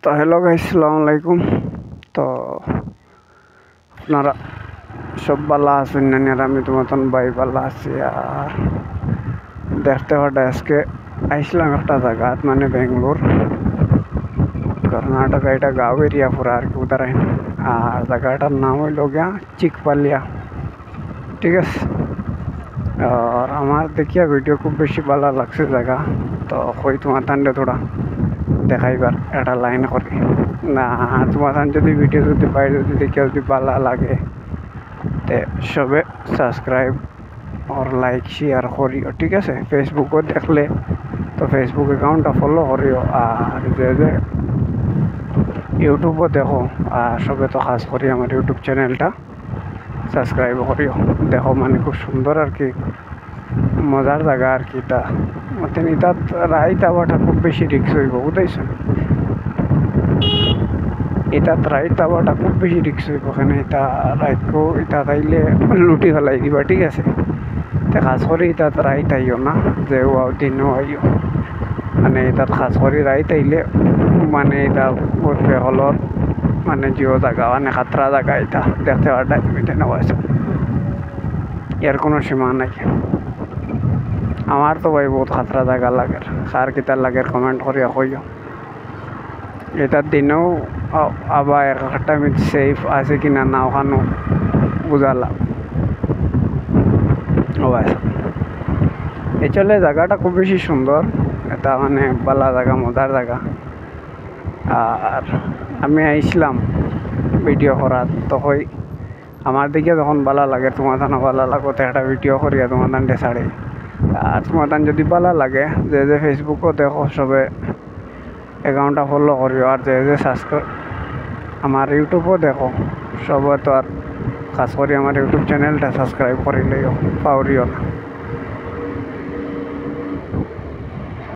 তো hello guys, আসসালামু আলাইকুম। তো আপনারা সব ভালো আছেন না? আর আমি তো মতন ভাই ভালো আছি। আর দেখতে পাটা আজকে আইসলাম একটা জায়গা, মানে বেঙ্গলোর কর্ণাটকা। এটা গাঁও এরিয়া পুরা আর কি উদারাই। আর জায়গাটার নাম হইল গিয়া চিকপালিয়া, ঠিক আছে। আর আমার দেখিয়া ভিডিও খুব বেশি ভালো লাগছে জায়গা, তো কই তোমার তান্ডে থোড়া দেখাইবার একটা লাইন করি না। তোমার যদি ভিডিও যদি পাই, যদি দেখে যদি ভালো লাগে তে সবে সাবস্ক্রাইব আর লাইক শেয়ার করিও, ঠিক আছে। ফেসবুকও দেখলে তো ফেসবুক অ্যাকাউন্টটা ফলো করিও। আর যে ইউটিউবও দেখো, আর সবে তো খাস করি আমার ইউটিউব চ্যানেলটা সাবস্ক্রাইব করিও। দেখো মানে খুব সুন্দর আর কি, মজার জায়গা আর কি। এটা মতে তাত রাইত আবাটা খুব বেশি রিক্স হইব, বুঝাইছো। এটা রাইত আবাটা খুব বেশি রিক্স হইব। ওখানে এটা রাইতকেও এটা তাইলে লুটি ফেলাই দিবা, ঠিক আছে। তে খাস করে এটা রাইত আইও না, যে দিনও আইও। মানে এটা খাস করে রাইত আইলে মানে এটা হলত মানে জিও জায়গা, মানে খাতরা জায়গা। এটা দেখতে পারটা এটা নেওয়া আছে, এর কোনো সীমা নাই। আমার তো ভাই বহুত খাতরা জায়গা লাগে। কার কিতার লাগে কমেন্ট করিয়া কইও। এটার দিনেও আবার একটা সেফ আছে কিনা না ওখানেও বুঝালাম। ও আচ্ছা, এই চলে জায়গাটা খুব বেশি সুন্দর। এটা মানে বালা জায়গা, মজার জায়গা। আর আমি আইসলাম ভিডিও করার, তখন আমার দিকে যখন ভালো লাগে, তোমার থানা ভালো লাগো, তো একটা ভিডিও করিয়া তোমার দান্ডে ছাড়ে। আর তোমার দান যদি ভালো লাগে, যে ফেসবুকও দেখো সবে অ্যাকাউন্টটা ফলো করিও। আর যে সাবস্ক্রাইব আমার ইউটিউবও দেখো সবে, তো আর খাস করে আমার ইউটিউব চ্যানেলটা সাবস্ক্রাইব করিলেও পাওরিও না।